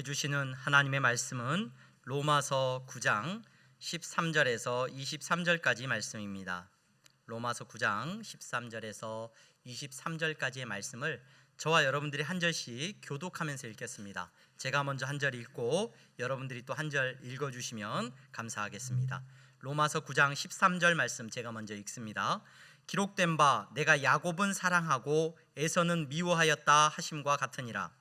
주시는 하나님의 말씀은 로마서 9장 13절에서 23절까지 말씀입니다. 로마서 9장 13절에서 23절까지의 말씀을 저와 여러분들이 한 절씩 교독하면서 읽겠습니다. 제가 먼저 한 절 읽고 여러분들이 또 한 절 읽어주시면 감사하겠습니다. 로마서 9장 13절 말씀 제가 먼저 읽습니다. 기록된 바 내가 야곱은 사랑하고 에서는 미워하였다 하심과 같으니라.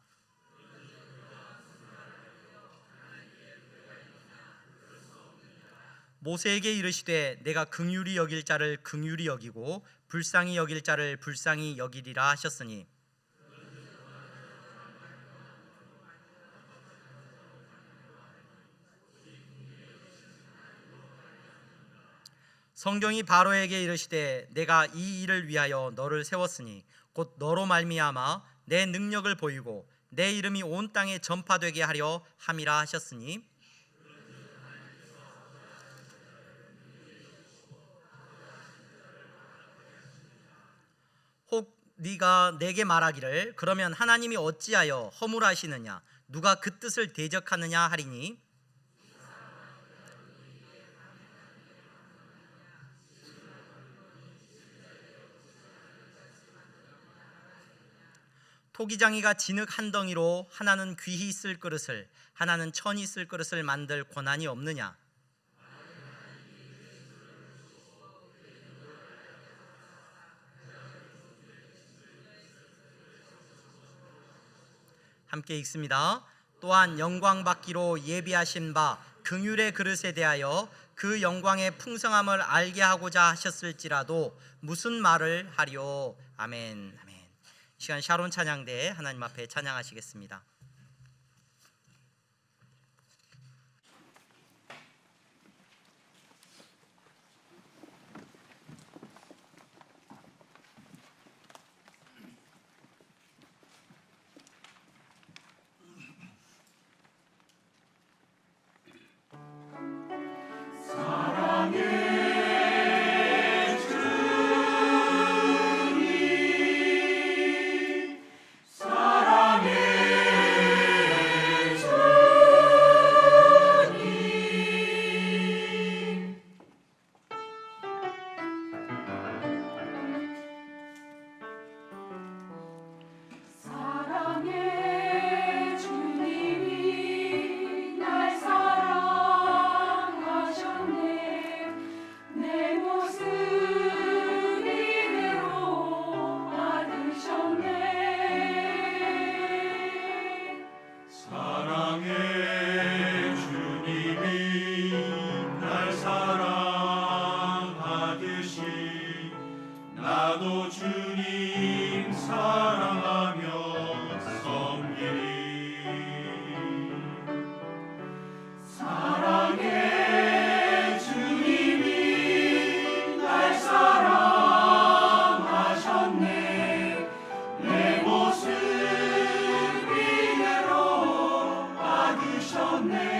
모세에게 이르시되 내가 긍휼히 여길 자를 긍휼히 여기고 불쌍히 여길 자를 불쌍히 여기리라 하셨으니 성경이 바로에게 이르시되 내가 이 일을 위하여 너를 세웠으니 곧 너로 말미암아 내 능력을 보이고 내 이름이 온 땅에 전파되게 하려 함이라 하셨으니 혹 네가 내게 말하기를 그러면 하나님이 어찌하여 허물하시느냐 누가 그 뜻을 대적하느냐 하리니 토기장이가 진흙 한 덩이로 하나는 귀히 쓸 그릇을 하나는 천히 쓸 그릇을 만들 권한이 없느냐. 함께 읽습니다. 또한 영광 받기로 예비하신 바 긍휼의 그릇에 대하여 그 영광의 풍성함을 알게 하고자 하셨을지라도 무슨 말을 하리요. 아멘. 아멘. 이 시간 샤론 찬양대에 하나님 앞에 찬양하시겠습니다. 나도 주님 사랑하며 섬기리. 사랑해 주님이 날 사랑하셨네. 내 모습 이대로 받으셨네.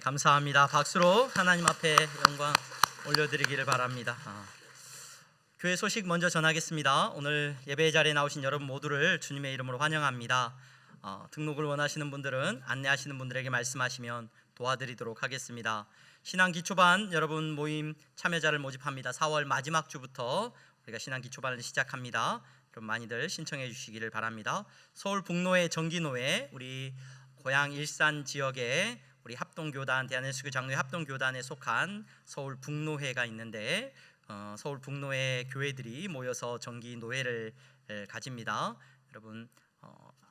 감사합니다. 박수로 하나님 앞에 영광 올려드리기를 바랍니다. 교회 소식 먼저 전하겠습니다. 오늘 예배 자리에 나오신 여러분 모두를 주님의 이름으로 환영합니다. 등록을 원하시는 분들은 안내하시는 분들에게 말씀하시면 도와드리도록 하겠습니다. 신앙 기초반 여러분 모임 참여자를 모집합니다. 4월 마지막 주부터 우리가 신앙 기초반을 시작합니다. 여러분 많이들 신청해 주시기를 바랍니다. 서울 북노회 정기노회, 우리 고향 일산 지역에 우리 합동교단 대한예수교 장로회 합동교단에 속한 서울 북노회가 있는데 서울 북노회 교회들이 모여서 정기 노회를 가집니다. 여러분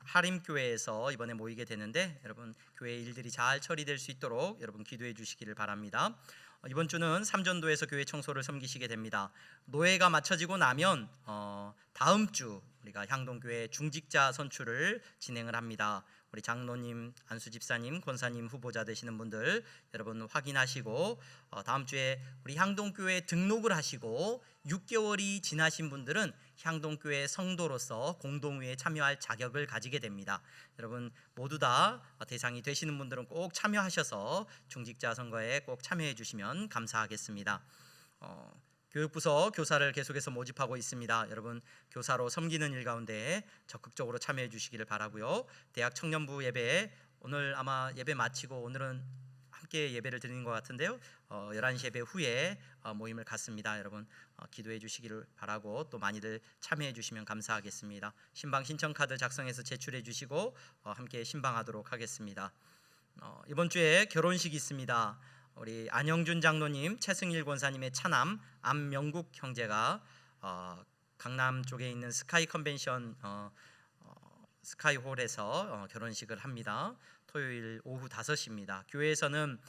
하림교회에서 이번에 모이게 되는데 여러분 교회 일들이 잘 처리될 수 있도록 여러분 기도해 주시기를 바랍니다. 이번 주는 삼전도에서 교회 청소를 섬기시게 됩니다. 노회가 마쳐지고 나면 다음 주 우리가 향동교회 중직자 선출을 진행을 합니다. 우리 장로님, 안수 집사님, 권사님 후보자 되시는 분들 여러분 확인하시고 다음 주에 우리 향동교회 등록을 하시고 6개월이 지나신 분들은 향동교회 성도로서 공동회에 참여할 자격을 가지게 됩니다. 여러분 모두 다 대상이 되시는 분들은 꼭 참여하셔서 중직자 선거에 꼭 참여해 주시면 감사하겠습니다. 교육부서 교사를 계속해서 모집하고 있습니다. 여러분 교사로 섬기는 일 가운데 적극적으로 참여해 주시기를 바라고요. 대학 청년부 예배 오늘 아마 예배 마치고 오늘은 함께 예배를 드리는 것 같은데요. 11시 예배 후에 모임을 갖습니다. 여러분 기도해 주시기를 바라고 또 많이들 참여해 주시면 감사하겠습니다. 신방 신청 카드 작성해서 제출해 주시고 함께 신방하도록 하겠습니다. 이번 주에 결혼식이 있습니다. 우리 안영준 장로님, 최승일 권사님의 차남 안명국 형제가 강남 쪽에 있는 스카이 컨벤션 스카이홀에서 결혼식을 합니다. 토요일 오후 5시입니다. 교회에서는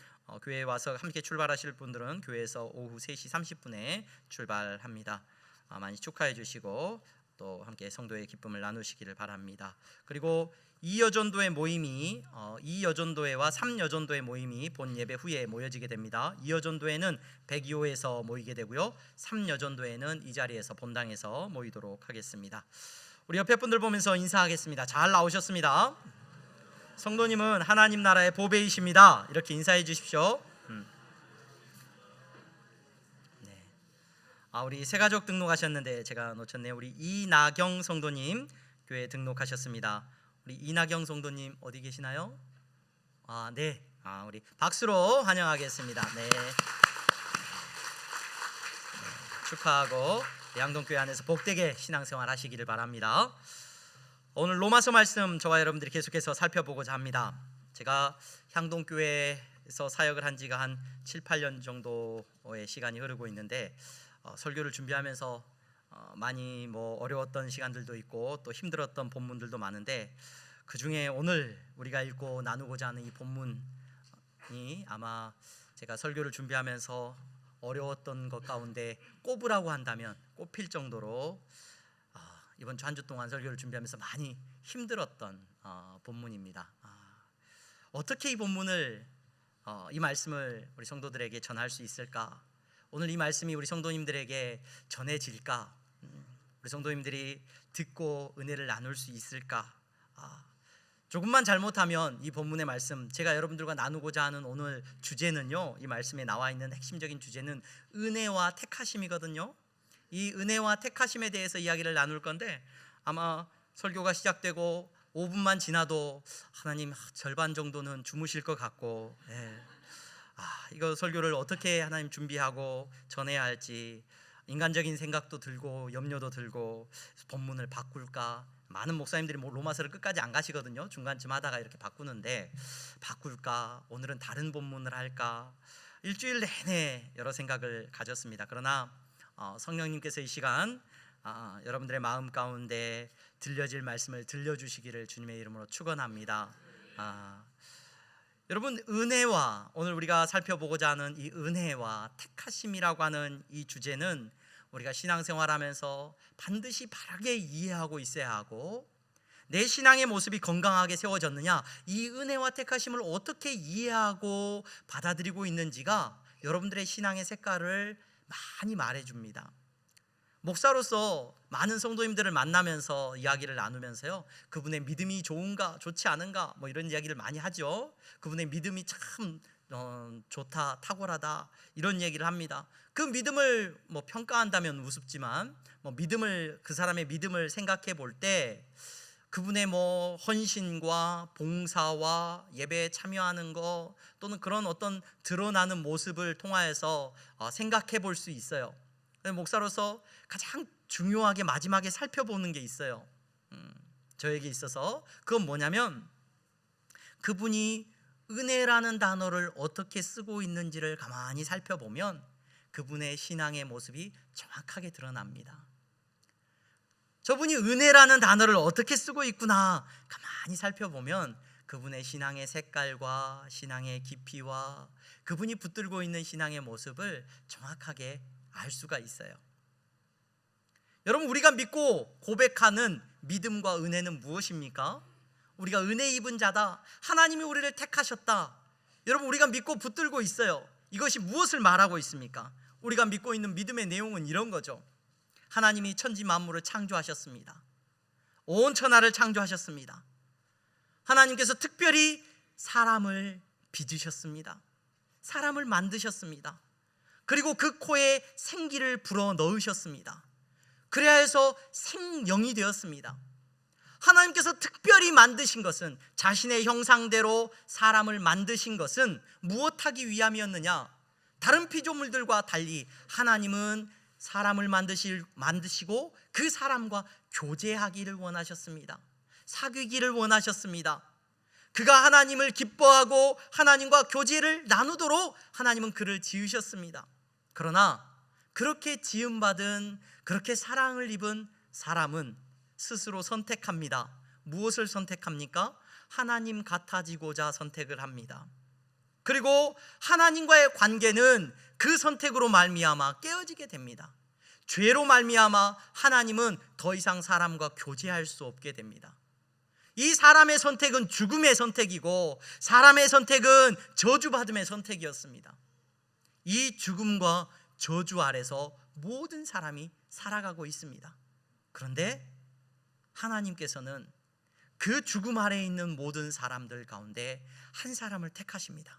교회에 와서 함께 출발하실 분들은 교회에서 오후 3시 30분에 출발합니다. 많이 축하해 주시고 또 함께 성도의 기쁨을 나누시기를 바랍니다. 그리고 2여전도회 모임이 2여전도회와 3여전도회 모임이 본 예배 후에 모여지게 됩니다. 2여전도회는 102호에서 모이게 되고요. 3여전도회는 이 자리에서 본당에서 모이도록 하겠습니다. 우리 옆에 분들 보면서 인사하겠습니다. 잘 나오셨습니다. 성도님은 하나님 나라의 보배이십니다. 이렇게 인사해 주십시오. 네. 우리 새가족 등록하셨는데 제가 놓쳤네요. 우리 이나경 성도님 교회 등록하셨습니다. 우리 이나경 성도님 어디 계시나요? 네. 우리 박수로 환영하겠습니다. 네. 축하하고 양동교회 안에서 복되게 신앙생활 하시기를 바랍니다. 오늘 로마서 말씀 저와 여러분들이 계속해서 살펴보고자 합니다. 제가 향동교회에서 사역을 한 지가 한 7, 8년 정도의 시간이 흐르고 있는데 설교를 준비하면서 많이 어려웠던 시간들도 있고 또 힘들었던 본문들도 많은데 그 중에 오늘 우리가 읽고 나누고자 하는 이 본문이 아마 제가 설교를 준비하면서 어려웠던 것 가운데 꼽으라고 한다면 꼽힐 정도로 이번 주 한 주 동안 설교를 준비하면서 많이 힘들었던 본문입니다. 어떻게 이 본문을 이 말씀을 우리 성도들에게 전할 수 있을까? 오늘 이 말씀이 우리 성도님들에게 전해질까? 우리 성도님들이 듣고 은혜를 나눌 수 있을까? 조금만 잘못하면 이 본문의 말씀, 제가 여러분들과 나누고자 하는 오늘 주제는요, 이 말씀에 나와 있는 핵심적인 주제는 은혜와 택하심이거든요. 이 은혜와 택하심에 대해서 이야기를 나눌 건데 아마 설교가 시작되고 5분만 지나도 하나님 절반 정도는 주무실 것 같고 이거 설교를 어떻게 하나님 준비하고 전해야 할지 인간적인 생각도 들고 염려도 들고 본문을 바꿀까? 많은 목사님들이 로마서를 끝까지 안 가시거든요. 중간쯤 하다가 이렇게 바꾸는데 바꿀까? 오늘은 다른 본문을 할까? 일주일 내내 여러 생각을 가졌습니다. 그러나 성령님께서 이 시간 여러분들의 마음 가운데 들려질 말씀을 들려주시기를 주님의 이름으로 축원합니다. 여러분 은혜와 오늘 우리가 살펴보고자 하는 이 은혜와 택하심이라고 하는 이 주제는 우리가 신앙생활하면서 반드시 바르게 이해하고 있어야 하고 내 신앙의 모습이 건강하게 세워졌느냐 이 은혜와 택하심을 어떻게 이해하고 받아들이고 있는지가 여러분들의 신앙의 색깔을 많이 말해줍니다. 목사로서 많은 성도님들을 만나면서 이야기를 나누면서요 그분의 믿음이 좋은가 좋지 않은가 이런 이야기를 많이 하죠. 그분의 믿음이 참 좋다, 탁월하다 이런 얘기를 합니다. 그 믿음을 평가한다면 우습지만 그 사람의 믿음을 생각해 볼 때 그분의 헌신과 봉사와 예배에 참여하는 거 또는 그런 어떤 드러나는 모습을 통하여서 생각해 볼 수 있어요. 목사로서 가장 중요하게 마지막에 살펴보는 게 있어요. 저에게 있어서 그건 뭐냐면 그분이 은혜라는 단어를 어떻게 쓰고 있는지를 가만히 살펴보면 그분의 신앙의 모습이 정확하게 드러납니다. 저분이 은혜라는 단어를 어떻게 쓰고 있구나 가만히 살펴보면 그분의 신앙의 색깔과 신앙의 깊이와 그분이 붙들고 있는 신앙의 모습을 정확하게 알 수가 있어요. 여러분, 우리가 믿고 고백하는 믿음과 은혜는 무엇입니까? 우리가 은혜 입은 자다, 하나님이 우리를 택하셨다. 여러분, 우리가 믿고 붙들고 있어요. 이것이 무엇을 말하고 있습니까? 우리가 믿고 있는 믿음의 내용은 이런 거죠. 하나님이 천지 만물을 창조하셨습니다. 온 천하를 창조하셨습니다. 하나님께서 특별히 사람을 빚으셨습니다. 사람을 만드셨습니다. 그리고 그 코에 생기를 불어 넣으셨습니다. 그래야 해서 생명이 되었습니다. 하나님께서 특별히 만드신 것은, 자신의 형상대로 사람을 만드신 것은 무엇하기 위함이었느냐? 다른 피조물들과 달리 하나님은 사람을 만드시고 그 사람과 교제하기를 원하셨습니다. 사귀기를 원하셨습니다. 그가 하나님을 기뻐하고 하나님과 교제를 나누도록 하나님은 그를 지으셨습니다. 그러나 그렇게 지음받은, 그렇게 사랑을 입은 사람은 스스로 선택합니다. 무엇을 선택합니까? 하나님 같아지고자 선택을 합니다. 그리고 하나님과의 관계는 그 선택으로 말미암아 깨어지게 됩니다. 죄로 말미암아 하나님은 더 이상 사람과 교제할 수 없게 됩니다. 이 사람의 선택은 죽음의 선택이고 사람의 선택은 저주받음의 선택이었습니다. 이 죽음과 저주 아래서 모든 사람이 살아가고 있습니다. 그런데 하나님께서는 그 죽음 아래에 있는 모든 사람들 가운데 한 사람을 택하십니다.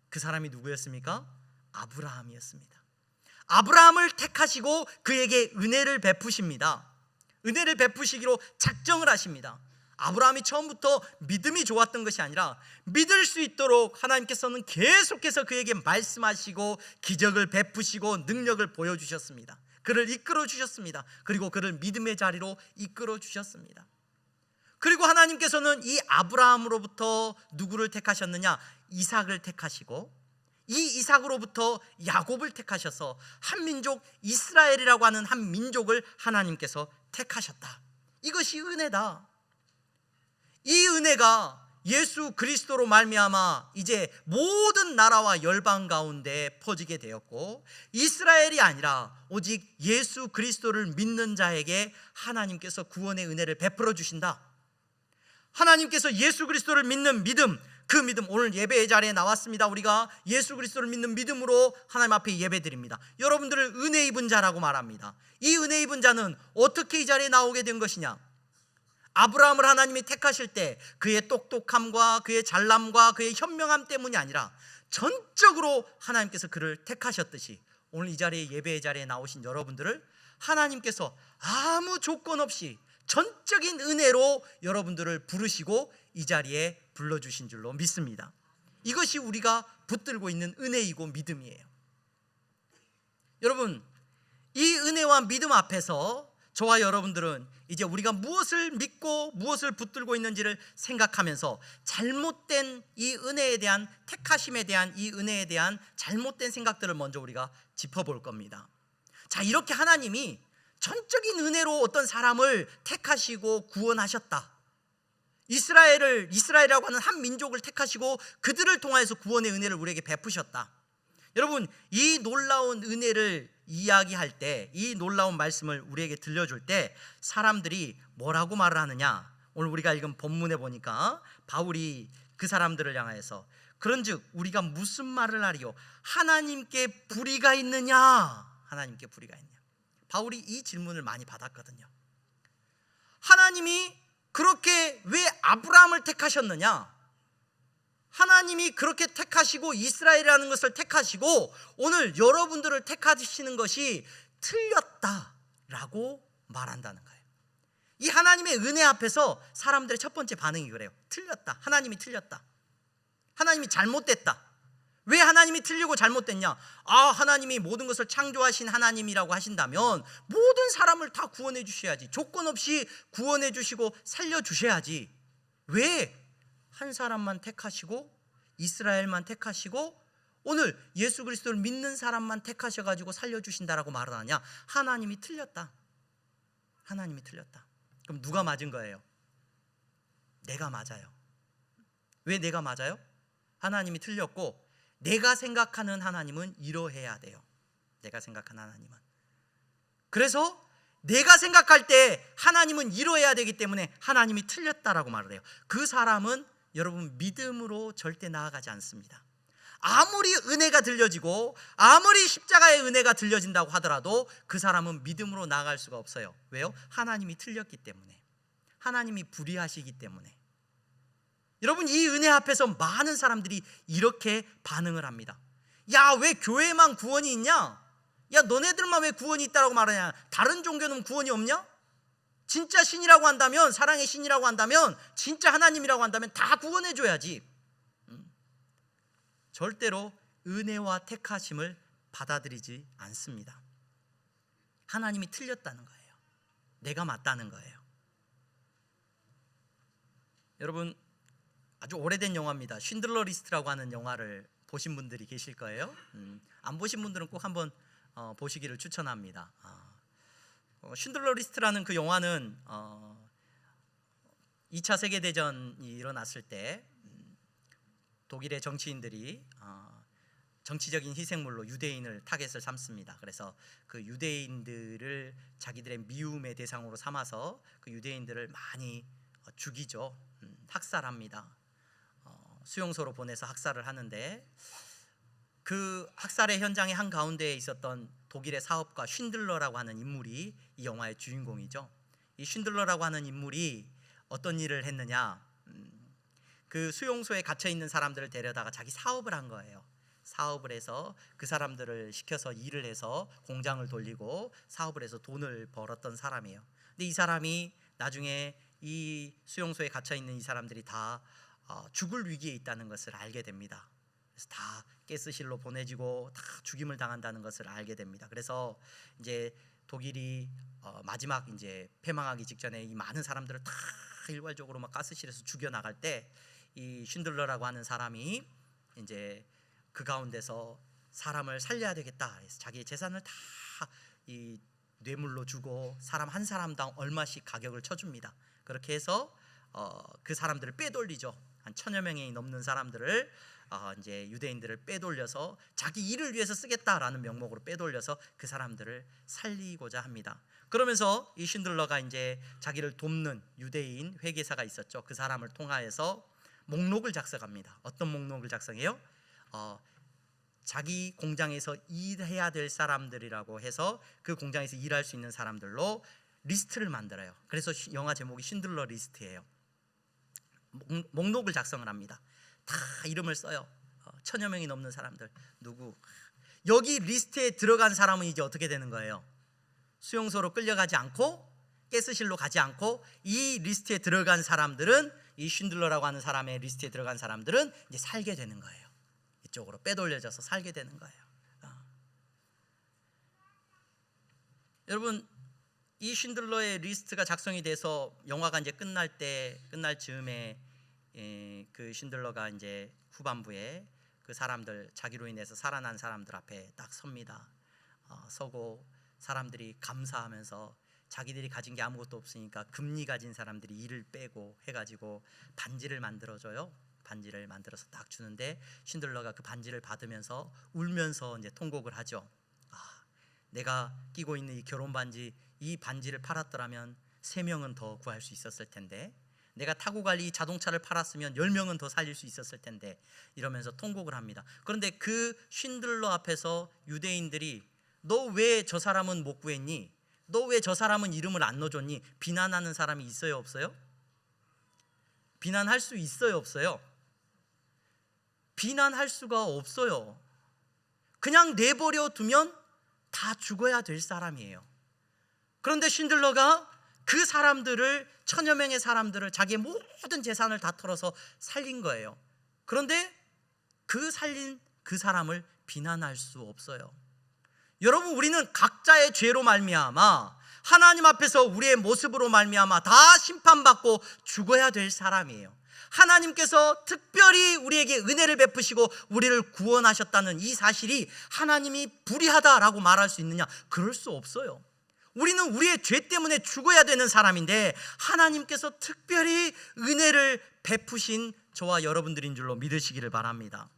그 사람이 누구였습니까? 아브라함이었습니다. 아브라함을 택하시고 그에게 은혜를 베푸십니다. 은혜를 베푸시기로 작정을 하십니다. 아브라함이 처음부터 믿음이 좋았던 것이 아니라 믿을 수 있도록 하나님께서는 계속해서 그에게 말씀하시고 기적을 베푸시고 능력을 보여주셨습니다. 그를 이끌어 주셨습니다. 그리고 그를 믿음의 자리로 이끌어 주셨습니다. 그리고 하나님께서는 이 아브라함으로부터 누구를 택하셨느냐? 이삭을 택하시고 이 이삭으로부터 야곱을 택하셔서 한 민족, 이스라엘이라고 하는 한 민족을 하나님께서 택하셨다. 이것이 은혜다. 이 은혜가 예수 그리스도로 말미암아 이제 모든 나라와 열방 가운데 퍼지게 되었고, 이스라엘이 아니라 오직 예수 그리스도를 믿는 자에게 하나님께서 구원의 은혜를 베풀어 주신다. 하나님께서 예수 그리스도를 믿는 믿음, 그 믿음, 오늘 예배의 자리에 나왔습니다. 우리가 예수 그리스도를 믿는 믿음으로 하나님 앞에 예배드립니다. 여러분들을 은혜 입은 자라고 말합니다. 이 은혜 입은 자는 어떻게 이 자리에 나오게 된 것이냐? 아브라함을 하나님이 택하실 때 그의 똑똑함과 그의 잘남과 그의 현명함 때문이 아니라 전적으로 하나님께서 그를 택하셨듯이 오늘 이 자리에, 예배의 자리에 나오신 여러분들을 하나님께서 아무 조건 없이 전적인 은혜로 여러분들을 부르시고 이 자리에 불러주신 줄로 믿습니다. 이것이 우리가 붙들고 있는 은혜이고 믿음이에요. 여러분, 이 은혜와 믿음 앞에서 저와 여러분들은 이제 우리가 무엇을 믿고 무엇을 붙들고 있는지를 생각하면서 잘못된 이 은혜에 대한, 택하심에 대한, 이 은혜에 대한 잘못된 생각들을 먼저 우리가 짚어볼 겁니다. 자, 이렇게 하나님이 전적인 은혜로 어떤 사람을 택하시고 구원하셨다. 이스라엘이라고 하는 한 민족을 택하시고 그들을 통하여서 구원의 은혜를 우리에게 베푸셨다. 여러분, 이 놀라운 은혜를 이야기할 때, 이 놀라운 말씀을 우리에게 들려줄 때 사람들이 뭐라고 말을 하느냐? 오늘 우리가 읽은 본문에 보니까 바울이 그 사람들을 향하여서 그런즉 우리가 무슨 말을 하리요? 하나님께 불의가 있느냐? 하나님께 불의가 있느냐? 바울이 이 질문을 많이 받았거든요. 하나님이 그렇게 왜 아브라함을 택하셨느냐? 하나님이 그렇게 택하시고 이스라엘이라는 것을 택하시고 오늘 여러분들을 택하시는 것이 틀렸다라고 말한다는 거예요. 이 하나님의 은혜 앞에서 사람들의 첫 번째 반응이 그래요. 틀렸다. 하나님이 틀렸다. 하나님이 잘못됐다. 왜 하나님이 틀리고 잘못됐냐? 하나님이 모든 것을 창조하신 하나님이라고 하신다면 모든 사람을 다 구원해 주셔야지. 조건 없이 구원해 주시고 살려 주셔야지. 왜 한 사람만 택하시고 이스라엘만 택하시고 오늘 예수 그리스도를 믿는 사람만 택하셔가지고 살려주신다라고 말을 하냐? 하나님이 틀렸다. 하나님이 틀렸다. 그럼 누가 맞은 거예요? 내가 맞아요. 왜 내가 맞아요? 하나님이 틀렸고 내가 생각하는 하나님은 이러해야 돼요. 내가 생각하는 하나님은. 그래서 내가 생각할 때 하나님은 이러해야 되기 때문에 하나님이 틀렸다라고 말을 해요. 그 사람은 여러분 믿음으로 절대 나아가지 않습니다. 아무리 은혜가 들려지고 아무리 십자가의 은혜가 들려진다고 하더라도 그 사람은 믿음으로 나아갈 수가 없어요. 왜요? 하나님이 틀렸기 때문에. 하나님이 불의하시기 때문에. 여러분 이 은혜 앞에서 많은 사람들이 이렇게 반응을 합니다. 야, 왜 교회만 구원이 있냐? 야, 너네들만 왜 구원이 있다고 말하냐? 다른 종교는 구원이 없냐? 진짜 신이라고 한다면, 사랑의 신이라고 한다면, 진짜 하나님이라고 한다면 다 구원해 줘야지. 절대로 은혜와 택하심을 받아들이지 않습니다. 하나님이 틀렸다는 거예요. 내가 맞다는 거예요. 여러분 아주 오래된 영화입니다. 쉰들러 리스트라고 하는 영화를 보신 분들이 계실 거예요. 안 보신 분들은 꼭 한번 보시기를 추천합니다. 쉰들러 리스트라는 그 영화는 2차 세계대전이 일어났을 때 독일의 정치인들이 정치적인 희생물로 유대인을 타겟을 삼습니다. 그래서 그 유대인들을 자기들의 미움의 대상으로 삼아서 그 유대인들을 많이 죽이죠. 학살합니다. 수용소로 보내서 학살을 하는데 그 학살의 현장의 한가운데에 있었던 독일의 사업가 쉰들러라고 하는 인물이 이 영화의 주인공이죠. 이 쉰들러라고 하는 인물이 어떤 일을 했느냐? 그 수용소에 갇혀 있는 사람들을 데려다가 자기 사업을 한 거예요. 사업을 해서 그 사람들을 시켜서 일을 해서 공장을 돌리고 사업을 해서 돈을 벌었던 사람이에요. 근데 이 사람이 나중에 이 수용소에 갇혀 있는 이 사람들이 다 죽을 위기에 있다는 것을 알게 됩니다. 그래서 다 가스실로 보내지고 다 죽임을 당한다는 것을 알게 됩니다. 그래서 이제 독일이 마지막 이제 패망하기 직전에 이 많은 사람들을 다 일괄적으로 막 가스실에서 죽여 나갈 때 이 쉰들러라고 하는 사람이 이제 그 가운데서 사람을 살려야 되겠다. 그래서 자기의 재산을 다 이 뇌물로 주고 사람 한 사람당 얼마씩 가격을 쳐줍니다. 그렇게 해서 그 사람들을 빼돌리죠. 한 1000여 명이 넘는 사람들을 이제 유대인들을 빼돌려서 자기 일을 위해서 쓰겠다라는 명목으로 빼돌려서 그 사람들을 살리고자 합니다. 그러면서 이 쉰들러가 이제 자기를 돕는 유대인 회계사가 있었죠. 그 사람을 통하여서 목록을 작성합니다. 어떤 목록을 작성해요? 자기 공장에서 일해야 될 사람들이라고 해서 그 공장에서 일할 수 있는 사람들로 리스트를 만들어요. 그래서 영화 제목이 쉰들러 리스트예요. 목록을 작성을 합니다. 다 이름을 써요. 1000여 명이 넘는 사람들 누구 여기 리스트에 들어간 사람은 이제 어떻게 되는 거예요? 수용소로 끌려가지 않고 가스실로 가지 않고 이 리스트에 들어간 사람들은 이 쉰들러라고 하는 사람의 리스트에 들어간 사람들은 이제 살게 되는 거예요. 이쪽으로 빼돌려져서 살게 되는 거예요. 여러분 이 쉰들러의 리스트가 작성이 돼서 영화가 이제 끝날 즈음에 그 쉰들러가 이제 후반부에 그 사람들 자기로 인해서 살아난 사람들 앞에 딱 섭니다. 서고 사람들이 감사하면서 자기들이 가진 게 아무것도 없으니까 금리 가진 사람들이 이를 빼고 해가지고 반지를 만들어줘요. 반지를 만들어서 딱 주는데 쉰들러가 그 반지를 받으면서 울면서 이제 통곡을 하죠. 내가 끼고 있는 이 결혼 반지, 이 반지를 팔았더라면 3명은 더 구할 수 있었을 텐데, 내가 타고 갈 이 자동차를 팔았으면 10명은 더 살릴 수 있었을 텐데, 이러면서 통곡을 합니다. 그런데 그 쉰들러 앞에서 유대인들이 너 왜 저 사람은 못 구했니? 너 왜 저 사람은 이름을 안 넣어줬니? 비난하는 사람이 있어요 없어요? 비난할 수 있어요 없어요? 비난할 수가 없어요. 그냥 내버려 두면 다 죽어야 될 사람이에요. 그런데 신들러가 그 사람들을, 천여 명의 사람들을, 자기의 모든 재산을 다 털어서 살린 거예요. 그런데 그 살린 그 사람을 비난할 수 없어요. 여러분, 우리는 각자의 죄로 말미암아 하나님 앞에서 우리의 모습으로 말미암아 다 심판받고 죽어야 될 사람이에요. 하나님께서 특별히 우리에게 은혜를 베푸시고 우리를 구원하셨다는 이 사실이 하나님이 불의하다라고 말할 수 있느냐? 그럴 수 없어요. 우리는 우리의 죄 때문에 죽어야 되는 사람인데 하나님께서 특별히 은혜를 베푸신 저와 여러분들인 줄로 믿으시기를 바랍니다.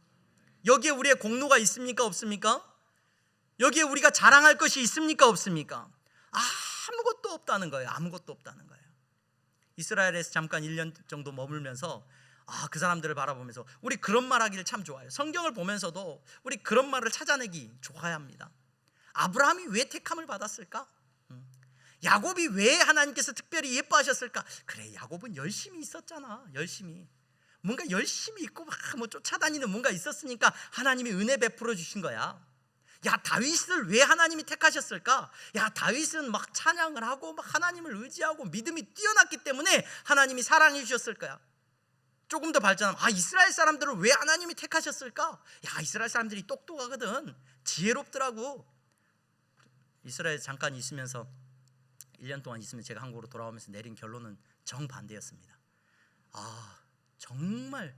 여기에 우리의 공로가 있습니까? 없습니까? 여기에 우리가 자랑할 것이 있습니까? 없습니까? 아무것도 없다는 거예요. 아무것도 없다는 거예요. 이스라엘에서 잠깐 1년 정도 머물면서 그 사람들을 바라보면서 우리 그런 말하기를 참 좋아해요. 성경을 보면서도 우리 그런 말을 찾아내기 좋아합니다. 아브라함이 왜 택함을 받았을까? 야곱이 왜 하나님께서 특별히 예뻐하셨을까? 그래, 야곱은 열심히 있었잖아. 뭔가 열심히 있고 막 쫓아다니는 뭔가 있었으니까 하나님이 은혜 베풀어 주신 거야. 야, 다윗을 왜 하나님이 택하셨을까? 야, 다윗은 막 찬양을 하고 막 하나님을 의지하고 믿음이 뛰어났기 때문에 하나님이 사랑해 주셨을 거야. 조금 더 발전하면 이스라엘 사람들을 왜 하나님이 택하셨을까? 야, 이스라엘 사람들이 똑똑하거든. 지혜롭더라고. 이스라엘에 잠깐 있으면서 1년 동안 있으면 제가 한국으로 돌아오면서 내린 결론은 정반대였습니다. 정말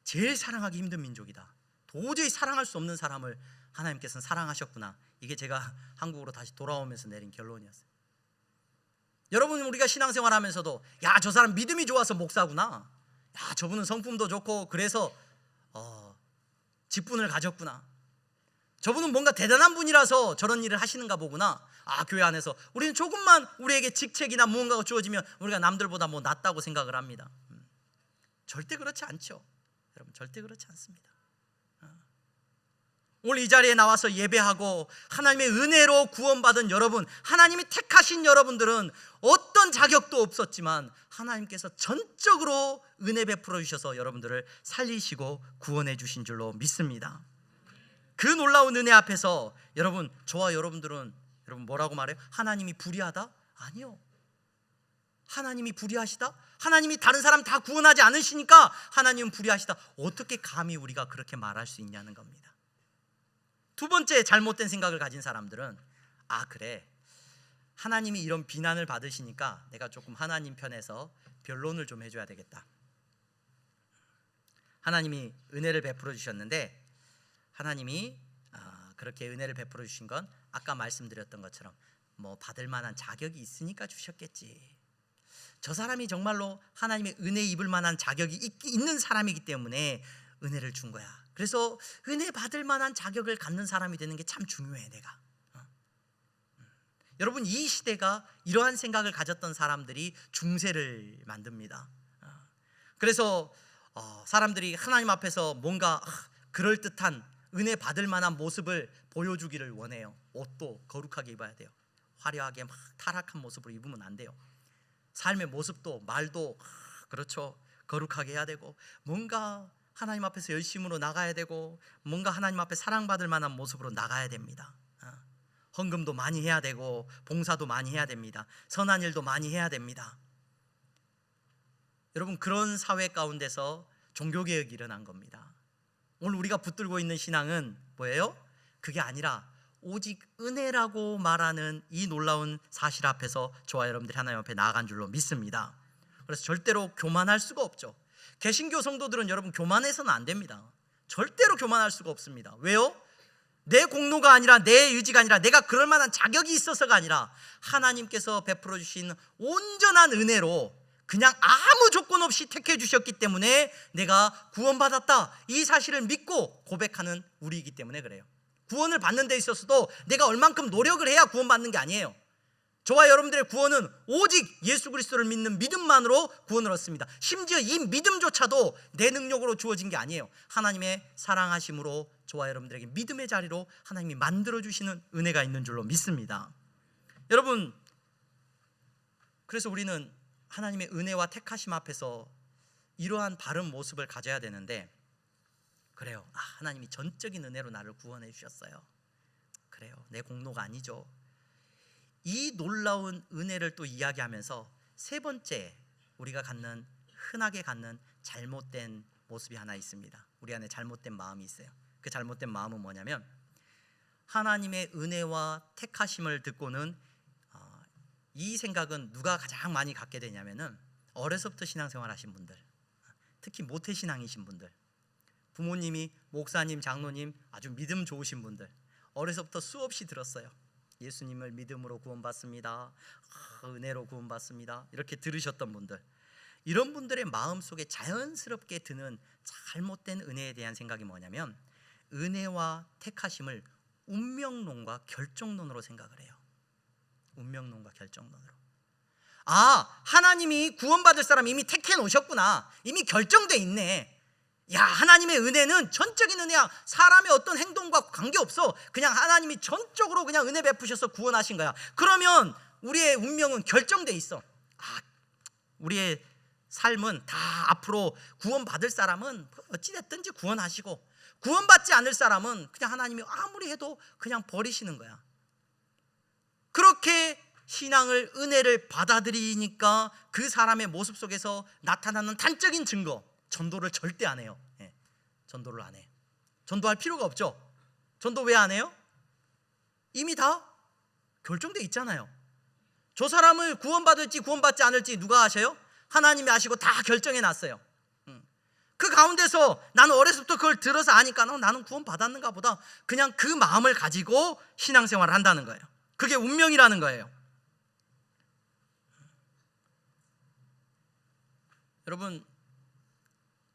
제일 사랑하기 힘든 민족이다. 도저히 사랑할 수 없는 사람을 하나님께서는 사랑하셨구나. 이게 제가 한국으로 다시 돌아오면서 내린 결론이었어요. 여러분, 우리가 신앙생활하면서도 야, 저 사람 믿음이 좋아서 목사구나. 야, 저분은 성품도 좋고 그래서 직분을 가졌구나. 저분은 뭔가 대단한 분이라서 저런 일을 하시는가 보구나. 교회 안에서 우리는 조금만 우리에게 직책이나 무언가가 주어지면 우리가 남들보다 낫다고 생각을 합니다. 절대 그렇지 않죠. 여러분, 절대 그렇지 않습니다. 오늘 이 자리에 나와서 예배하고 하나님의 은혜로 구원받은 여러분, 하나님이 택하신 여러분들은 어떤 자격도 없었지만 하나님께서 전적으로 은혜 베풀어 주셔서 여러분들을 살리시고 구원해 주신 줄로 믿습니다. 그 놀라운 은혜 앞에서 여러분, 저와 여러분들은 여러분 뭐라고 말해요? 하나님이 불의하다? 아니요. 하나님이 불의하시다? 하나님이 다른 사람 다 구원하지 않으시니까 하나님은 불의하시다. 어떻게 감히 우리가 그렇게 말할 수 있냐는 겁니다. 두 번째 잘못된 생각을 가진 사람들은 그래, 하나님이 이런 비난을 받으시니까 내가 조금 하나님 편에서 변론을 좀 해줘야 되겠다. 하나님이 은혜를 베풀어 주셨는데 하나님이 그렇게 은혜를 베풀어 주신 건 아까 말씀드렸던 것처럼 받을 만한 자격이 있으니까 주셨겠지. 저 사람이 정말로 하나님의 은혜 입을 만한 자격이 있는 사람이기 때문에 은혜를 준 거야. 그래서 은혜 받을 만한 자격을 갖는 사람이 되는 게 참 중요해. 내가 여러분, 이 시대가 이러한 생각을 가졌던 사람들이 중세를 만듭니다. 그래서 사람들이 하나님 앞에서 뭔가 그럴듯한 은혜 받을 만한 모습을 보여주기를 원해요. 옷도 거룩하게 입어야 돼요. 화려하게 막 타락한 모습으로 입으면 안 돼요. 삶의 모습도 말도 그렇죠, 거룩하게 해야 되고, 뭔가 하나님 앞에서 열심으로 나가야 되고, 뭔가 하나님 앞에 사랑받을 만한 모습으로 나가야 됩니다. 헌금도 많이 해야 되고, 봉사도 많이 해야 됩니다. 선한 일도 많이 해야 됩니다. 여러분, 그런 사회 가운데서 종교개혁이 일어난 겁니다. 오늘 우리가 붙들고 있는 신앙은 뭐예요? 그게 아니라 오직 은혜라고 말하는 이 놀라운 사실 앞에서 저와 여러분들이 하나님 앞에 나아간 줄로 믿습니다. 그래서 절대로 교만할 수가 없죠. 개신교 성도들은 여러분 교만해서는 안 됩니다. 절대로 교만할 수가 없습니다. 왜요? 내 공로가 아니라, 내 의지가 아니라, 내가 그럴 만한 자격이 있어서가 아니라 하나님께서 베풀어 주신 온전한 은혜로 그냥 아무 조건 없이 택해 주셨기 때문에 내가 구원받았다, 이 사실을 믿고 고백하는 우리이기 때문에 그래요. 구원을 받는 데 있어서도 내가 얼만큼 노력을 해야 구원받는 게 아니에요. 저와 여러분들의 구원은 오직 예수 그리스도를 믿는 믿음만으로 구원을 얻습니다. 심지어 이 믿음조차도 내 능력으로 주어진 게 아니에요. 하나님의 사랑하심으로 저와 여러분들에게 믿음의 자리로 하나님이 만들어주시는 은혜가 있는 줄로 믿습니다. 여러분, 그래서 우리는 하나님의 은혜와 택하심 앞에서 이러한 바른 모습을 가져야 되는데, 그래요. 하나님이 전적인 은혜로 나를 구원해 주셨어요. 그래요. 내 공로가 아니죠. 이 놀라운 은혜를 또 이야기하면서 세 번째 우리가 흔하게 갖는 잘못된 모습이 하나 있습니다. 우리 안에 잘못된 마음이 있어요. 그 잘못된 마음은 뭐냐면, 하나님의 은혜와 택하심을 듣고는 이 생각은 누가 가장 많이 갖게 되냐면은 어려서부터 신앙생활 하신 분들, 특히 모태신앙이신 분들, 부모님이 목사님, 장로님 아주 믿음 좋으신 분들, 어려서부터 수없이 들었어요. 예수님을 믿음으로 구원받습니다. 은혜로 구원받습니다. 이렇게 들으셨던 분들, 이런 분들의 마음속에 자연스럽게 드는 잘못된 은혜에 대한 생각이 뭐냐면, 은혜와 택하심을 운명론과 결정론으로 생각을 해요. 운명론과 결정론으로. 하나님이 구원받을 사람 이미 택해 놓으셨구나, 이미 결정돼 있네. 야, 하나님의 은혜는 전적인 은혜야. 사람의 어떤 행동과 관계없어. 그냥 하나님이 전적으로 그냥 은혜 베푸셔서 구원하신 거야. 그러면 우리의 운명은 결정돼 있어. 우리의 삶은 다 앞으로 구원받을 사람은 어찌됐든지 구원하시고, 구원받지 않을 사람은 그냥 하나님이 아무리 해도 그냥 버리시는 거야. 그렇게 신앙을, 은혜를 받아들이니까 그 사람의 모습 속에서 나타나는 단적인 증거, 전도를 절대 안 해요. 전도를 안 해요. 전도할 필요가 없죠. 전도 왜 안 해요? 이미 다 결정돼 있잖아요. 저 사람을 구원받을지 구원받지 않을지 누가 아셔요? 하나님이 아시고 다 결정해 놨어요. 그 가운데서 나는 어려서부터 그걸 들어서 아니까 나는 구원받았는가 보다, 그냥 그 마음을 가지고 신앙생활을 한다는 거예요. 그게 운명이라는 거예요. 여러분,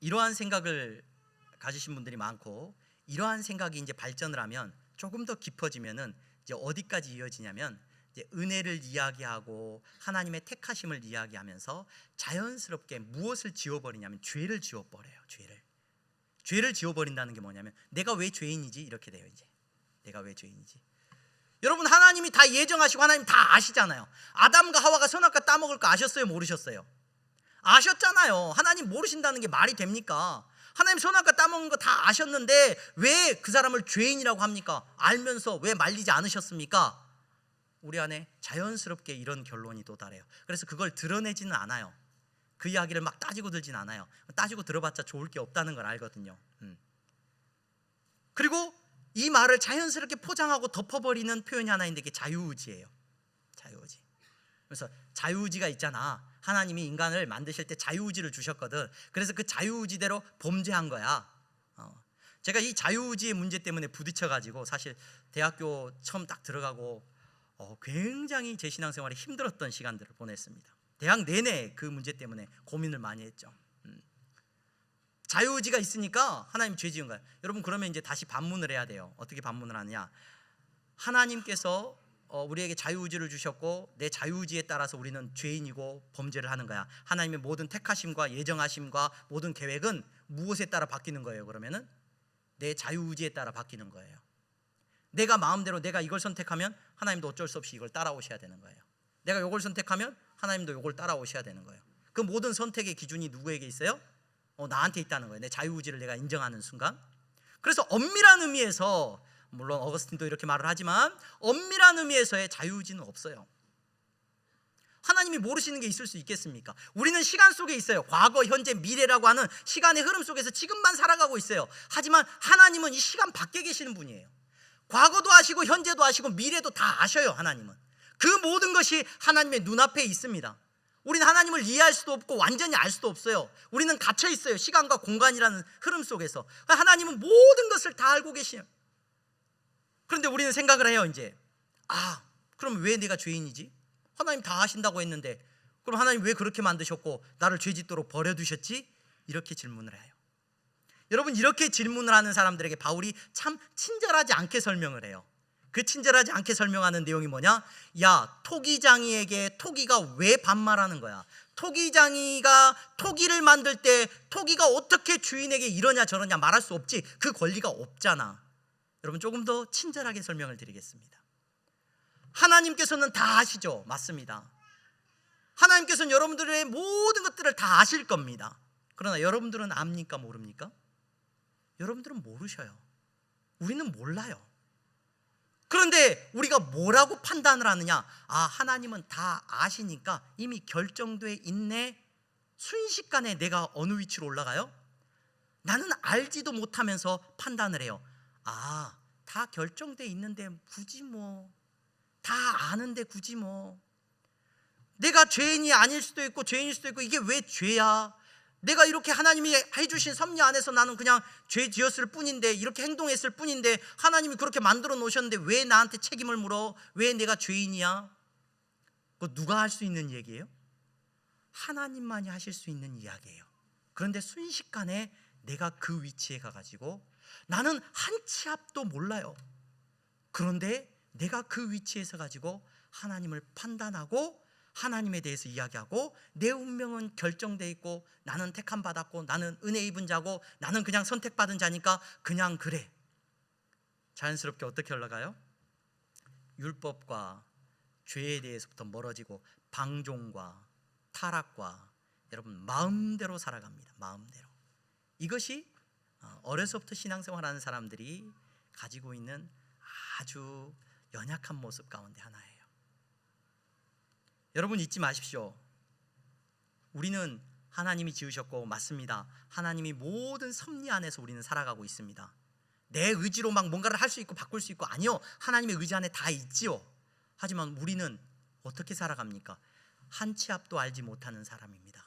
이러한 생각을 가지신 분들이 많고, 이러한 생각이 이제 발전을 하면 조금 더 깊어지면은 이제 어디까지 이어지냐면, 이제 은혜를 이야기하고 하나님의 택하심을 이야기하면서 자연스럽게 무엇을 지워버리냐면 죄를 지워버려요. 죄를 지워버린다는 게 뭐냐면, 내가 왜 죄인이지? 이렇게 돼요. 이제 내가 왜 죄인이지? 여러분, 하나님이 다 예정하시고 하나님 다 아시잖아요. 아담과 하와가 선악과 따먹을 거 아셨어요? 모르셨어요? 아셨잖아요. 하나님 모르신다는 게 말이 됩니까? 하나님 선악과 따먹는 거 다 아셨는데 왜 그 사람을 죄인이라고 합니까? 알면서 왜 말리지 않으셨습니까? 우리 안에 자연스럽게 이런 결론이 도달해요. 그래서 그걸 드러내지는 않아요. 그 이야기를 막 따지고 들진 않아요. 따지고 들어봤자 좋을 게 없다는 걸 알거든요. 그리고 이 말을 자연스럽게 포장하고 덮어버리는 표현이 하나 있는데, 그게 자유의지예요. 자유의지. 그래서 자유의지가 있잖아. 하나님이 인간을 만드실 때 자유의지를 주셨거든. 그래서 그 자유의지대로 범죄한 거야. 제가 이 자유의지의 문제 때문에 부딪혀가지고 사실 대학교 처음 딱 들어가고 굉장히 제 신앙생활에 힘들었던 시간들을 보냈습니다. 대학 내내 그 문제 때문에 고민을 많이 했죠. 자유의지가 있으니까 하나님 죄 지은 거예요. 여러분, 그러면 이제 다시 반문을 해야 돼요. 어떻게 반문을 하느냐? 하나님께서 우리에게 자유의지를 주셨고, 내 자유의지에 따라서 우리는 죄인이고 범죄를 하는 거야. 하나님의 모든 택하심과 예정하심과 모든 계획은 무엇에 따라 바뀌는 거예요? 그러면은 내 자유의지에 따라 바뀌는 거예요. 내가 마음대로 내가 이걸 선택하면 하나님도 어쩔 수 없이 이걸 따라오셔야 되는 거예요. 내가 이걸 선택하면 하나님도 이걸 따라오셔야 되는 거예요. 그 모든 선택의 기준이 누구에게 있어요? 나한테 있다는 거예요. 내 자유의지를 내가 인정하는 순간. 그래서 엄밀한 의미에서, 물론 어거스틴도 이렇게 말을 하지만 엄밀한 의미에서의 자유의지는 없어요. 하나님이 모르시는 게 있을 수 있겠습니까? 우리는 시간 속에 있어요. 과거, 현재, 미래라고 하는 시간의 흐름 속에서 지금만 살아가고 있어요. 하지만 하나님은 이 시간 밖에 계시는 분이에요. 과거도 아시고 현재도 아시고 미래도 다 아셔요. 하나님은 그 모든 것이 하나님의 눈앞에 있습니다. 우리는 하나님을 이해할 수도 없고 완전히 알 수도 없어요. 우리는 갇혀 있어요. 시간과 공간이라는 흐름 속에서. 하나님은 모든 것을 다 알고 계시요. 그런데 우리는 생각을 해요. 이제 그럼 왜 내가 죄인이지? 하나님 다 아신다고 했는데, 그럼 하나님 왜 그렇게 만드셨고 나를 죄짓도록 버려두셨지? 이렇게 질문을 해요. 여러분, 이렇게 질문을 하는 사람들에게 바울이 참 친절하지 않게 설명을 해요. 그 친절하지 않게 설명하는 내용이 뭐냐? 야, 토기장이에게 토기가 왜 반말하는 거야? 토기장이가 토기를 만들 때 토기가 어떻게 주인에게 이러냐 저러냐 말할 수 없지. 그 권리가 없잖아. 여러분, 조금 더 친절하게 설명을 드리겠습니다. 하나님께서는 다 아시죠? 맞습니다. 하나님께서는 여러분들의 모든 것들을 다 아실 겁니다. 그러나 여러분들은 압니까? 모릅니까? 여러분들은 모르셔요. 우리는 몰라요. 그런데 우리가 뭐라고 판단을 하느냐? 아, 하나님은 다 아시니까 이미 결정돼 있네. 순식간에 내가 어느 위치로 올라가요? 나는 알지도 못하면서 판단을 해요. 아, 다 결정돼 있는데 굳이 뭐, 다 아는데 굳이 뭐, 내가 죄인이 아닐 수도 있고 죄인일 수도 있고, 이게 왜 죄야? 내가 이렇게 하나님이 해주신 섭리 안에서 나는 그냥 죄 지었을 뿐인데, 이렇게 행동했을 뿐인데, 하나님이 그렇게 만들어 놓으셨는데 왜 나한테 책임을 물어? 왜 내가 죄인이야? 그거 누가 할 수 있는 얘기예요? 하나님만이 하실 수 있는 이야기예요. 그런데 순식간에 내가 그 위치에 가가지고 나는 한 치 앞도 몰라요. 그런데 내가 그 위치에서 가지고 하나님을 판단하고 하나님에 대해서 이야기하고, 내 운명은 결정돼 있고 나는 택함 받았고 나는 은혜 입은 자고 나는 그냥 선택받은 자니까 그냥 그래. 자연스럽게 어떻게 올라가요? 율법과 죄에 대해서부터 멀어지고 방종과 타락과 여러분 마음대로 살아갑니다. 마음대로. 이것이 어려서부터 신앙생활하는 사람들이 가지고 있는 아주 연약한 모습 가운데 하나예요. 여러분 잊지 마십시오. 우리는 하나님이 지으셨고, 맞습니다. 하나님이 모든 섭리 안에서 우리는 살아가고 있습니다. 내 의지로 막 뭔가를 할 수 있고 바꿀 수 있고, 아니요, 하나님의 의지 안에 다 있지요. 하지만 우리는 어떻게 살아갑니까? 한 치 앞도 알지 못하는 사람입니다.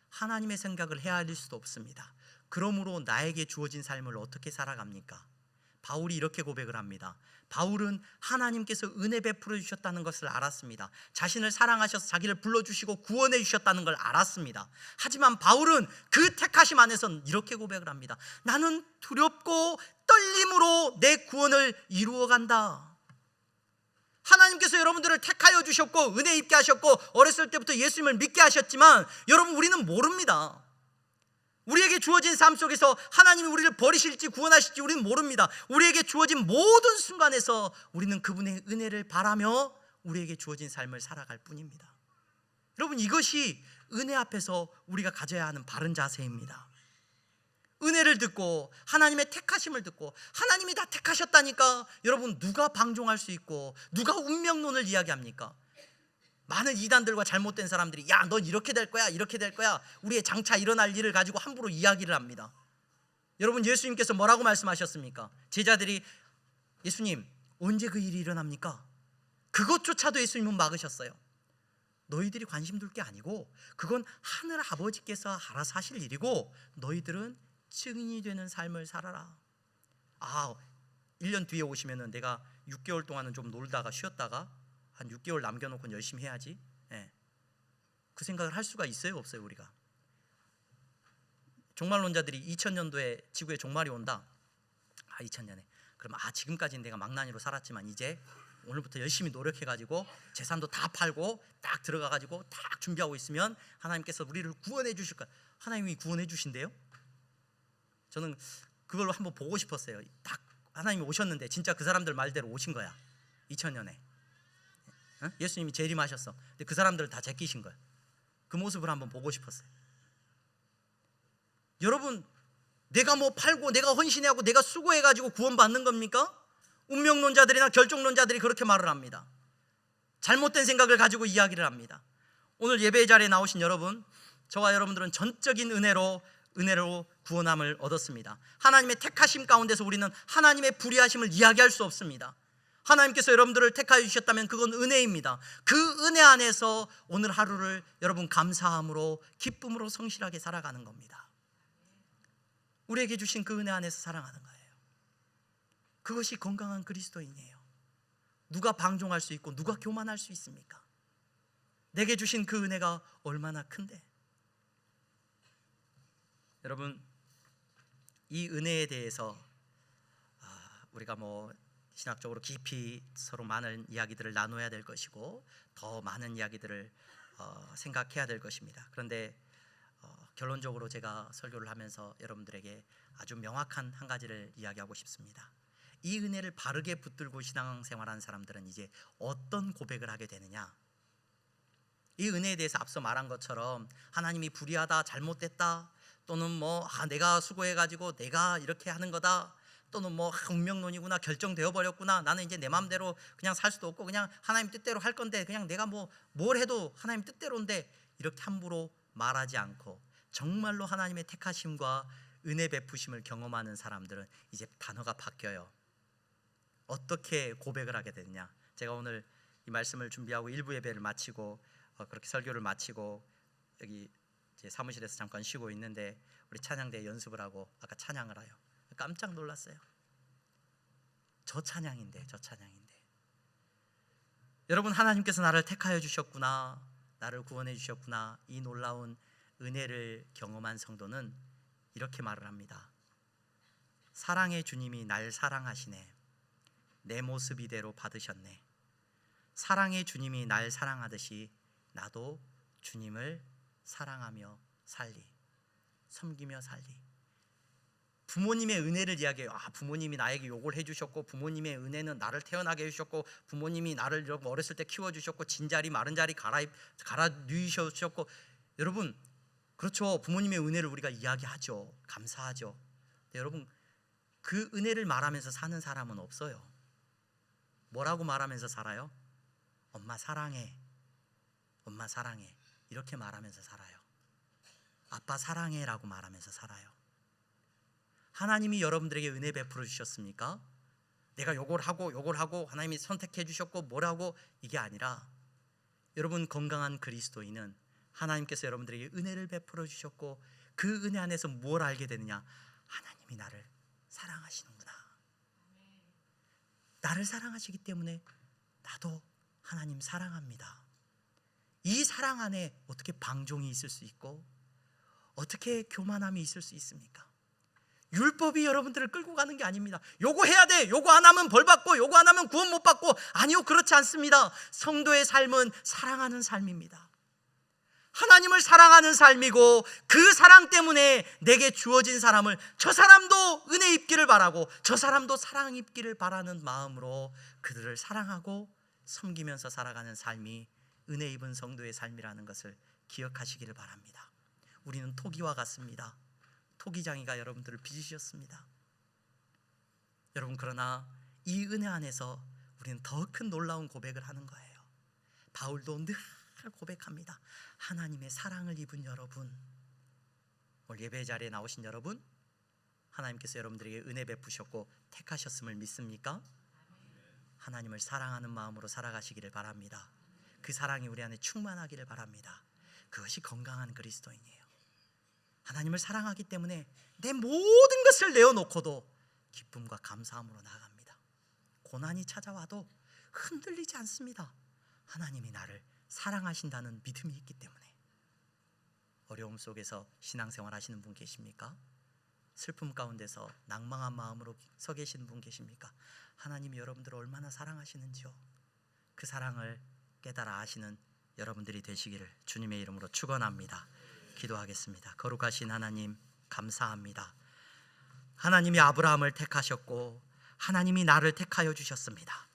하나님의 생각을 헤아릴 수도 없습니다. 그러므로 나에게 주어진 삶을 어떻게 살아갑니까? 바울이 이렇게 고백을 합니다. 바울은 하나님께서 은혜 베풀어 주셨다는 것을 알았습니다. 자신을 사랑하셔서 자기를 불러주시고 구원해 주셨다는 걸 알았습니다. 하지만 바울은 그 택하심 안에서 이렇게 고백을 합니다. 나는 두렵고 떨림으로 내 구원을 이루어간다. 하나님께서 여러분들을 택하여 주셨고 은혜 입게 하셨고 어렸을 때부터 예수님을 믿게 하셨지만, 여러분 우리는 모릅니다. 우리에게 주어진 삶 속에서 하나님이 우리를 버리실지 구원하실지 우리는 모릅니다. 우리에게 주어진 모든 순간에서 우리는 그분의 은혜를 바라며 우리에게 주어진 삶을 살아갈 뿐입니다. 여러분, 이것이 은혜 앞에서 우리가 가져야 하는 바른 자세입니다. 은혜를 듣고 하나님의 택하심을 듣고, 하나님이 다 택하셨다니까 여러분 누가 방종할 수 있고 누가 운명론을 이야기합니까? 많은 이단들과 잘못된 사람들이 야, 넌 이렇게 될 거야, 이렇게 될 거야, 우리의 장차 일어날 일을 가지고 함부로 이야기를 합니다. 여러분, 예수님께서 뭐라고 말씀하셨습니까? 제자들이 예수님 언제 그 일이 일어납니까? 그것조차도 예수님은 막으셨어요. 너희들이 관심 둘 게 아니고 그건 하늘 아버지께서 알아서 하실 일이고, 너희들은 증인이 되는 삶을 살아라. 1년 뒤에 오시면은 내가 6개월 동안은 좀 놀다가 쉬었다가 한 6개월 남겨놓고 열심히 해야지. 그 생각을 할 수가 있어요, 없어요? 우리가 종말론자들이 2000년도에 지구에 종말이 온다. 2000년에 그럼 지금까지는 내가 망나니로 살았지만 이제 오늘부터 열심히 노력해가지고 재산도 다 팔고 딱 들어가가지고 딱 준비하고 있으면 하나님께서 우리를 구원해 주실 거야. 하나님이 구원해 주신대요? 저는 그걸로 한번 보고 싶었어요. 딱 하나님이 오셨는데 진짜 그 사람들 말대로 오신 거야. 2000년에 예수님이 재림하셨어. 근데 그 사람들을 다 제끼신 거야. 그 모습을 한번 보고 싶었어요. 여러분, 내가 뭐 팔고 내가 헌신하고 내가 수고해가지고 구원받는 겁니까? 운명론자들이나 결정론자들이 그렇게 말을 합니다. 잘못된 생각을 가지고 이야기를 합니다. 오늘 예배 자리에 나오신 여러분, 저와 여러분들은 전적인 은혜로 구원함을 얻었습니다. 하나님의 택하심 가운데서 우리는 하나님의 불의하심을 이야기할 수 없습니다. 하나님께서 여러분들을 택하여 주셨다면 그건 은혜입니다. 그 은혜 안에서 오늘 하루를 여러분 감사함으로 기쁨으로 성실하게 살아가는 겁니다. 우리에게 주신 그 은혜 안에서 살아가는 거예요. 그것이 건강한 그리스도인이에요. 누가 방종할 수 있고 누가 교만할 수 있습니까? 내게 주신 그 은혜가 얼마나 큰데. 여러분, 이 은혜에 대해서 우리가 신학적으로 깊이 서로 많은 이야기들을 나눠야 될 것이고 더 많은 이야기들을 생각해야 될 것입니다. 그런데 결론적으로 제가 설교를 하면서 여러분들에게 아주 명확한 한 가지를 이야기하고 싶습니다. 이 은혜를 바르게 붙들고 신앙생활하는 사람들은 이제 어떤 고백을 하게 되느냐? 이 은혜에 대해서 앞서 말한 것처럼 하나님이 불의하다, 잘못됐다, 또는 뭐 내가 수고해가지고 내가 이렇게 하는 거다, 또는 뭐 운명론이구나, 결정되어 버렸구나, 나는 이제 내 마음대로 그냥 살 수도 없고 그냥 하나님 뜻대로 할 건데 그냥 내가 뭘 해도 하나님 뜻대로인데, 이렇게 함부로 말하지 않고 정말로 하나님의 택하심과 은혜 베푸심을 경험하는 사람들은 이제 단어가 바뀌어요. 어떻게 고백을 하게 되느냐. 제가 오늘 이 말씀을 준비하고 일부 예배를 마치고 그렇게 설교를 마치고 여기 제 사무실에서 잠깐 쉬고 있는데 우리 찬양대 연습을 하고 아까 찬양을 해요. 깜짝 놀랐어요. 저 찬양인데 여러분, 하나님께서 나를 택하여 주셨구나, 나를 구원해 주셨구나, 이 놀라운 은혜를 경험한 성도는 이렇게 말을 합니다. 사랑의 주님이 날 사랑하시네. 내 모습 이대로 받으셨네. 사랑의 주님이 날 사랑하듯이 나도 주님을 사랑하며 살리, 섬기며 살리. 부모님의 은혜를 이야기해요. 부모님이 나에게 요걸 해주셨고, 부모님의 은혜는 나를 태어나게 해주셨고, 부모님이 나를 어렸을 때 키워주셨고, 진자리 마른 자리 갈아 누이셨고. 여러분, 그렇죠. 부모님의 은혜를 우리가 이야기하죠. 감사하죠. 근데 여러분, 그 은혜를 말하면서 사는 사람은 없어요. 뭐라고 말하면서 살아요? 엄마 사랑해, 엄마 사랑해, 이렇게 말하면서 살아요. 아빠 사랑해 라고 말하면서 살아요. 하나님이 여러분들에게 은혜 베풀어 주셨습니까? 내가 요걸 하고 하나님이 선택해 주셨고 뭐라고, 이게 아니라 여러분, 건강한 그리스도인은 하나님께서 여러분들에게 은혜를 베풀어 주셨고 그 은혜 안에서 뭘 알게 되느냐? 하나님이 나를 사랑하시는구나. 나를 사랑하시기 때문에 나도 하나님 사랑합니다. 이 사랑 안에 어떻게 방종이 있을 수 있고 어떻게 교만함이 있을 수 있습니까? 율법이 여러분들을 끌고 가는 게 아닙니다. 요거 해야 돼, 요거 안 하면 벌 받고, 요거 안 하면 구원 못 받고. 아니요, 그렇지 않습니다. 성도의 삶은 사랑하는 삶입니다. 하나님을 사랑하는 삶이고, 그 사랑 때문에 내게 주어진 사람을, 저 사람도 은혜 입기를 바라고 저 사람도 사랑 입기를 바라는 마음으로 그들을 사랑하고 섬기면서 살아가는 삶이 은혜 입은 성도의 삶이라는 것을 기억하시기를 바랍니다. 우리는 토기와 같습니다. 토기장이가 여러분들을 빚으셨습니다. 여러분, 그러나 이 은혜 안에서 우리는 더 큰 놀라운 고백을 하는 거예요. 바울도 늘 고백합니다. 하나님의 사랑을 입은 여러분, 오늘 예배 자리에 나오신 여러분, 하나님께서 여러분들에게 은혜 베푸셨고 택하셨음을 믿습니까? 하나님을 사랑하는 마음으로 살아가시기를 바랍니다. 그 사랑이 우리 안에 충만하기를 바랍니다. 그것이 건강한 그리스도인이에요. 하나님을 사랑하기 때문에 내 모든 것을 내어놓고도 기쁨과 감사함으로 나아갑니다. 고난이 찾아와도 흔들리지 않습니다. 하나님이 나를 사랑하신다는 믿음이 있기 때문에. 어려움 속에서 신앙생활 하시는 분 계십니까? 슬픔 가운데서 낭망한 마음으로 서 계시는 분 계십니까? 하나님이 여러분들을 얼마나 사랑하시는지요, 그 사랑을 깨달아 아시는 여러분들이 되시기를 주님의 이름으로 축원합니다. 기도하겠습니다. 거룩하신 하나님, 감사합니다. 하나님이 아브라함을 택하셨고 하나님이 나를 택하여 주셨습니다.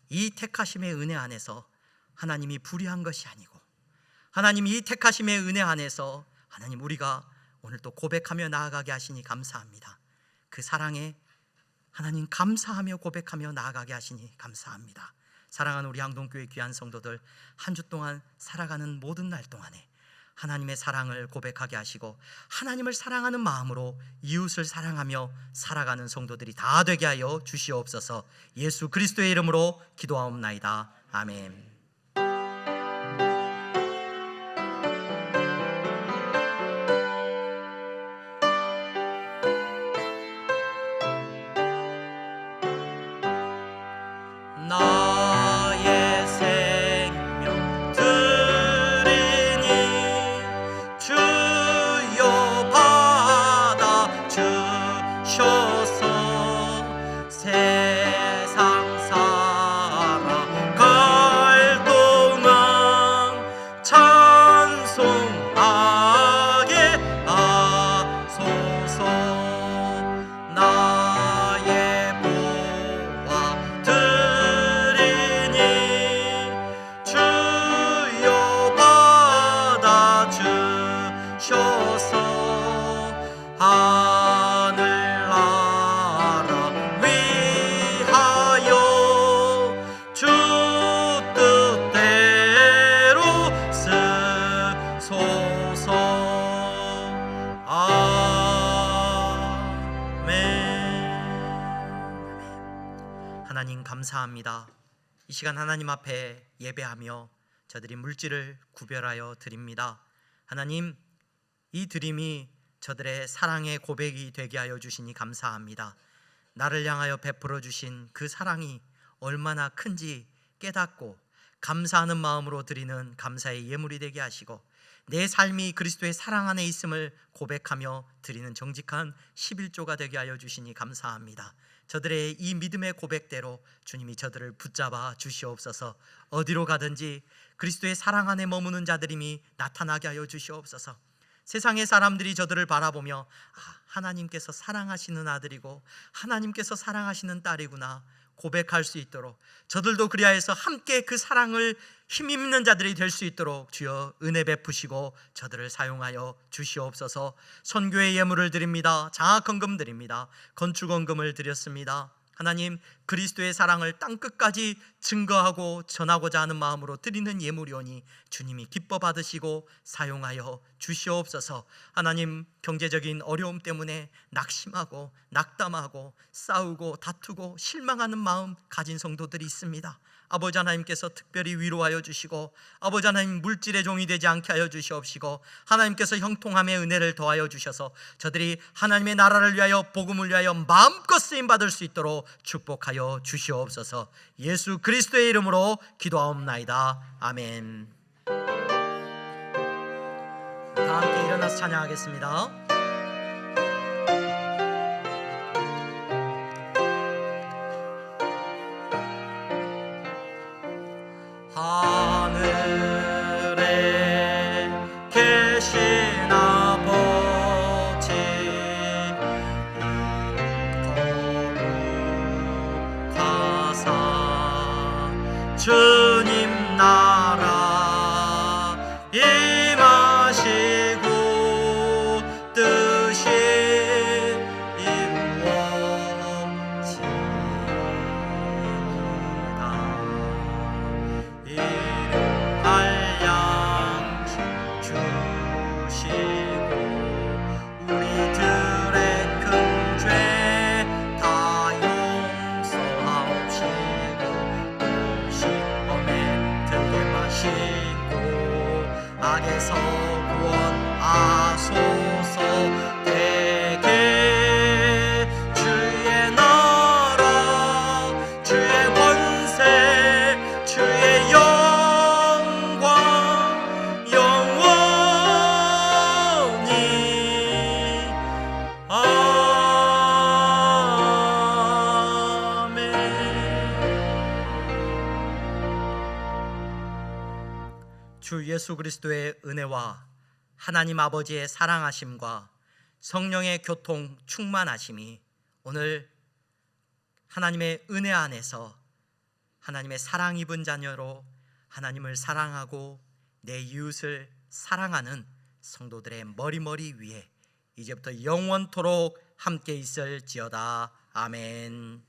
이 택하심의 은혜 안에서 하나님이 불의한 것이 아니고, 하나님이 이 택하심의 은혜 안에서 하나님, 우리가 오늘 또 고백하며 나아가게 하시니 감사합니다. 그 사랑에 하나님 감사하며 고백하며 나아가게 하시니 감사합니다. 사랑하는 우리 항동교회 귀한 성도들, 한 주 동안 살아가는 모든 날 동안에 하나님의 사랑을 고백하게 하시고 하나님을 사랑하는 마음으로 이웃을 사랑하며 살아가는 성도들이 다 되게 하여 주시옵소서. 예수 그리스도의 이름으로 기도하옵나이다. 아멘. 나의 생명 드리니 주여 받아 주셔서 세상 살아갈 하나님 감사합니다. 이 시간 하나님 앞에 예배하며 저들이 물질을 구별하여 드립니다. 하나님, 이 드림이 저들의 사랑의 고백이 되게 하여 주시니 감사합니다. 나를 향하여 베풀어 주신 그 사랑이 얼마나 큰지 깨닫고 감사하는 마음으로 드리는 감사의 예물이 되게 하시고, 내 삶이 그리스도의 사랑 안에 있음을 고백하며 드리는 정직한 11조가 되게 하여 주시니 감사합니다. 저들의 이 믿음의 고백대로 주님이 저들을 붙잡아 주시옵소서. 어디로 가든지 그리스도의 사랑 안에 머무는 자들임이 나타나게 하여 주시옵소서. 세상의 사람들이 저들을 바라보며 하나님께서 사랑하시는 아들이고 하나님께서 사랑하시는 딸이구나 고백할 수 있도록, 저들도 그리하여서 함께 그 사랑을 힘입는 자들이 될 수 있도록 주여 은혜 베푸시고 저들을 사용하여 주시옵소서. 선교의 예물을 드립니다. 장학헌금 드립니다. 건축헌금을 드렸습니다. 하나님, 그리스도의 사랑을 땅끝까지 증거하고 전하고자 하는 마음으로 드리는 예물이오니 주님이 기뻐 받으시고 사용하여 주시옵소서. 하나님, 경제적인 어려움 때문에 낙심하고 낙담하고 싸우고 다투고 실망하는 마음 가진 성도들이 있습니다. 아버지 하나님께서 특별히 위로하여 주시고, 아버지 하나님 물질의 종이 되지 않게 하여 주시옵시고, 하나님께서 형통함의 은혜를 더하여 주셔서 저들이 하나님의 나라를 위하여 복음을 위하여 마음껏 쓰임 받을 수 있도록 축복하여 주시옵소서. 예수 그리스도의 이름으로 기도하옵나이다. 아멘. 다 함께 일어나서 찬양하겠습니다. 하늘에 계신 아버지, 거룩하사 주님 나라 임하시고 뜻이 악에서 구원하소서. 되게 주의 나라 주의 권세 주의 영광 영원히 아멘. 주 예수 그리스도의 은혜와 하나님 아버지의 사랑하심과 성령의 교통 충만하심이 오늘 하나님의 은혜 안에서 하나님의 사랑 입은 자녀로 하나님을 사랑하고 내 이웃을 사랑하는 성도들의 머리 위에 이제부터 영원토록 함께 있을지어다. 아멘.